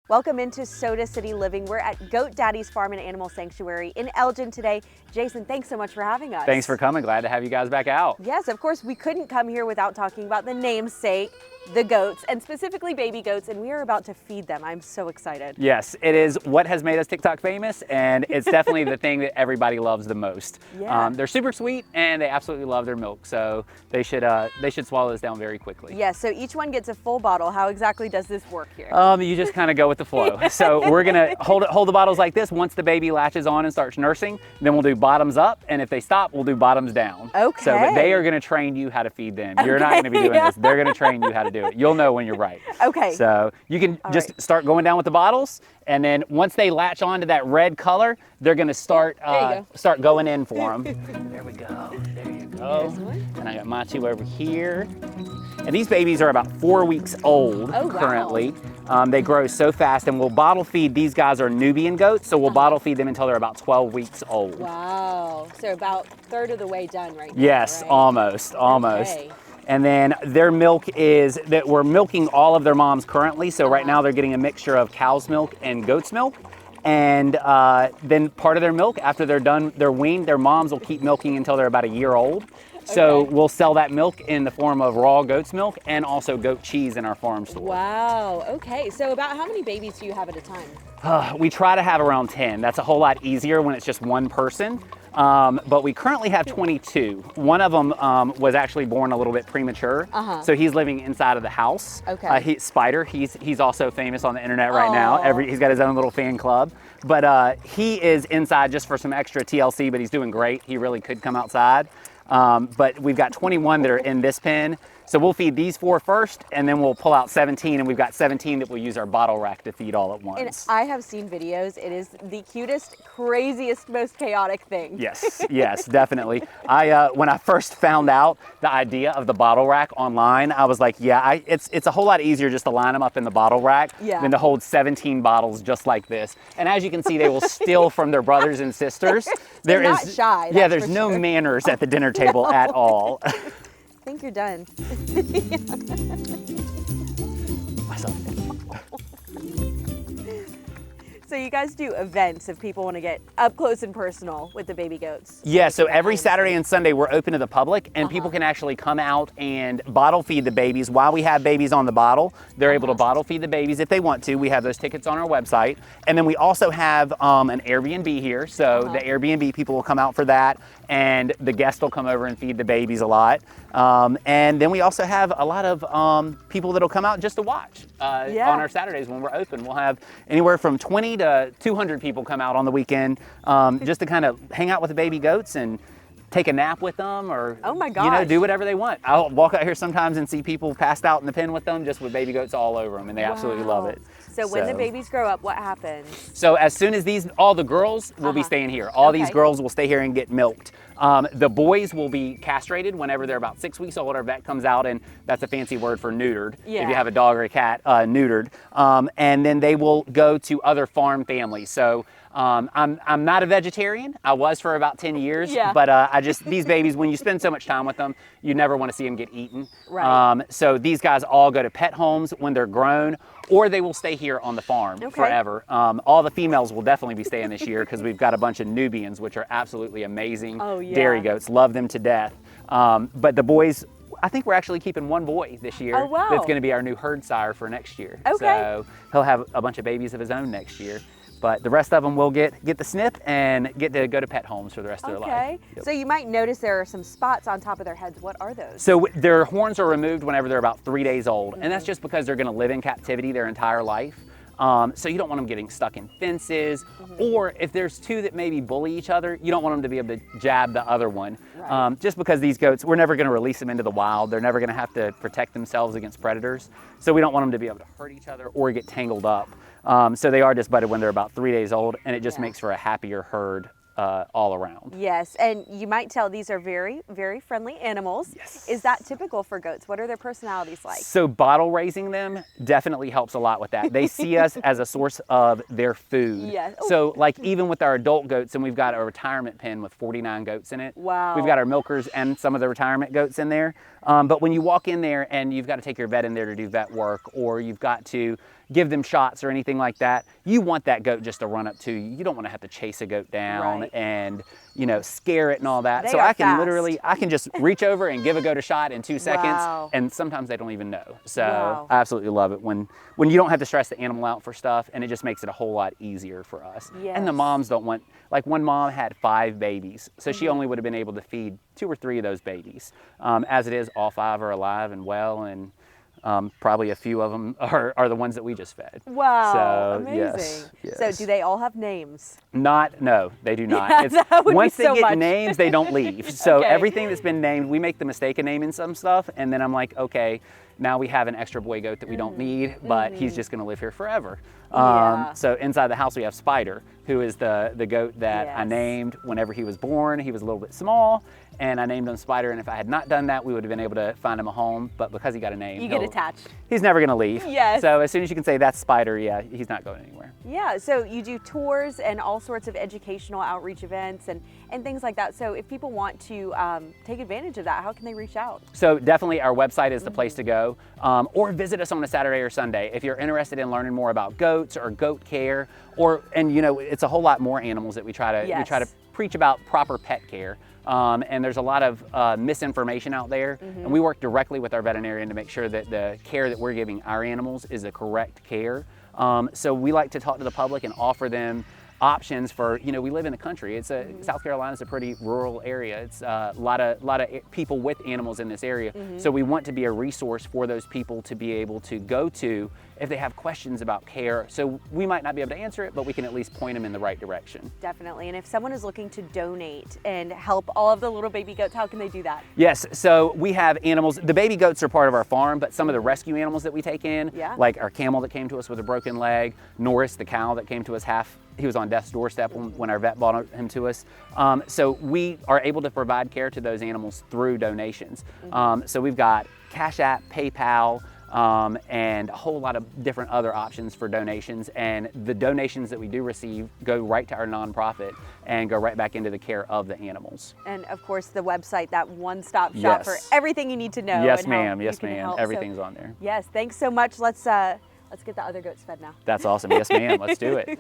Welcome into Soda City Living. We're at Goat Daddy's Farm and Animal Sanctuary in Elgin today. Jason, thanks so much for having us. Thanks for coming. Glad to have you guys back out. Yes, of course, we couldn't come here without talking about the namesake, the goats, and specifically baby goats, and we are about to feed them. I'm so excited. Yes, it is what has made us TikTok famous, and it's definitely the thing that everybody loves the most. Yeah. They're super sweet, and they absolutely love their milk, so they should swallow this down very quickly. Yes, so each one gets a full bottle. How exactly does this work here? You just kind of go with the flow. So we're gonna hold the bottles like this. Once the baby latches on and starts nursing, then we'll do bottoms up, and if they stop, we'll do bottoms down. Okay. So but they are gonna train you how to feed them. You're not gonna be doing this. They're gonna train you how to do it. You'll know when you're right. Okay. So you can start going down with the bottles, and then once they latch on to that red color, they're gonna start going in for them. There we go. There you go. And I got my two over here. And these babies are about 4 weeks old currently. They grow so fast, and we'll bottle feed. These guys are Nubian goats, so we'll bottle feed them until they're about 12 weeks old. Wow. So about a third of the way done right now. Yes, right? almost. Okay. And then their milk is that we're milking all of their moms currently. So right now they're getting a mixture of cow's milk and goat's milk. And then part of their milk, after they're done, they're weaned, their moms will keep milking until they're about a year old. So we'll sell that milk in the form of raw goat's milk and also goat cheese in our farm store. Wow, okay. So about how many babies do you have at a time? We try to have around 10. That's a whole lot easier when it's just one person. But we currently have 22. One of them was actually born a little bit premature. So he's living inside of the house. Okay. Spider, he's also famous on the internet right now. He's got his own little fan club. But he is inside just for some extra TLC, but he's doing great. He really could come outside. But we've got 21 that are in this pen. So we'll feed these 4 first, and then we'll pull out 17, and we've got 17 that we'll use our bottle rack to feed all at once. And I have seen videos. It is the cutest, craziest, most chaotic thing. Yes, yes, definitely. When I first found out the idea of the bottle rack online, I was like, yeah, it's a whole lot easier just to line them up in the bottle rack than to hold 17 bottles just like this. And as you can see, they will steal from their brothers and sisters. They're not shy. Yeah, there's no manners at the dinner table at all. I think you're done. So you guys do events if people want to get up close and personal with the baby goats? Yeah, so every Saturday and Sunday we're open to the public, and people can actually come out and bottle feed the babies. While we have babies on the bottle, they're able to bottle feed the babies if they want to. We have those tickets on our website. And then we also have an Airbnb here, so the Airbnb people will come out for that, and the guests will come over and feed the babies a lot. And then we also have a lot of people that'll come out just to watch on our Saturdays when we're open. We'll have anywhere from 20 to 200 people come out on the weekend just to kind of hang out with the baby goats and take a nap with them, or do whatever they want. I'll walk out here sometimes and see people passed out in the pen with them, just with baby goats all over them, and they absolutely love it. So when the babies grow up, what happens? So as soon as all the girls will be staying here. All these girls will stay here and get milked. The boys will be castrated whenever they're about 6 weeks old. Our vet comes out, and that's a fancy word for neutered. If you have a dog or a cat, neutered. And then they will go to other farm families. So I'm not a vegetarian. I was for about 10 years, but these babies, when you spend so much time with them, you never want to see them get eaten. Right. So these guys all go to pet homes when they're grown, or they will stay here on the farm forever. All the females will definitely be staying this year because we've got a bunch of Nubians, which are absolutely amazing dairy goats. Love them to death. But the boys, I think we're actually keeping one boy this year. That's going to be our new herd sire for next year. So he'll have a bunch of babies of his own next year. But the rest of them will get the snip and get to go to pet homes for the rest of their life. So you might notice there are some spots on top of their heads. What are those? So their horns are removed whenever they're about 3 days old. And that's just because they're going to live in captivity their entire life. So you don't want them getting stuck in fences, or if there's two that maybe bully each other, you don't want them to be able to jab the other one. Just because these goats, we're never going to release them into the wild. They're never going to have to protect themselves against predators. So we don't want them to be able to hurt each other or get tangled up. So they are just budded when they're about 3 days old, and it just makes for a happier herd all around. Yes, and you might tell these are very, very friendly animals. Yes. Is that typical for goats? What are their personalities like? So bottle raising them definitely helps a lot with that. They see us as a source of their food. Yes. So like even with our adult goats, and we've got a retirement pen with 49 goats in it. Wow. We've got our milkers and some of the retirement goats in there. But when you walk in there and you've got to take your vet in there to do vet work, or you've got to give them shots or anything like that, you want that goat just to run up to you. You don't want to have to chase a goat down and, you know, scare it and all that. So I can literally, I can just reach over and give a goat a shot in 2 seconds, and sometimes they don't even know. So I absolutely love it when you don't have to stress the animal out for stuff, and it just makes it a whole lot easier for us. And the moms don't want, like one mom had 5 babies, so she only would have been able to feed 2 or 3 of those babies. As it is, all 5 are alive and well, and probably a few of them are the ones that we just fed. Wow, so, amazing. Yes. So do they all have names? No, they do not. That would once be they so get much. names, they don't leave. So everything that's been named, we make the mistake of naming some stuff, and then I'm like, okay, now we have an extra boy goat that we don't need, but he's just going to live here forever. So inside the house we have Spider, who is the goat that I named whenever he was born. He was a little bit small, and I named him Spider, and if I had not done that, we would have been able to find him a home, but because he got a name, you get attached. He's never going to leave. Yes. So as soon as you can say that's Spider, yeah, he's not going anywhere. Yeah, so you do tours and all sorts of educational outreach events and things like that. So if people want to take advantage of that, how can they reach out? So definitely our website is the place to go, or visit us on a Saturday or Sunday. If you're interested in learning more about goats or goat care, and you know, it's a whole lot more animals that we try to preach about proper pet care. And there's a lot of misinformation out there, and we work directly with our veterinarian to make sure that the care that we're giving our animals is the correct care. So we like to talk to the public and offer them options for, you know, we live in the country. South Carolina's a pretty rural area. It's a lot of people with animals in this area. So we want to be a resource for those people to be able to go to if they have questions about care. So we might not be able to answer it, but we can at least point them in the right direction. Definitely. And if someone is looking to donate and help all of the little baby goats, how can they do that? Yes, so we have animals. The baby goats are part of our farm, but some of the rescue animals that we take in, like our camel that came to us with a broken leg, Norris, the cow that came to us he was on death's doorstep when our vet brought him to us. So we are able to provide care to those animals through donations. So we've got Cash App, PayPal, and a whole lot of different other options for donations. And the donations that we do receive go right to our nonprofit and go right back into the care of the animals. And of course the website, that one-stop shop for everything you need to know. Yes, ma'am. Yes, ma'am. Everything's on there. Yes, thanks so much. Let's get the other goats fed now. That's awesome. Yes, ma'am. Let's do it.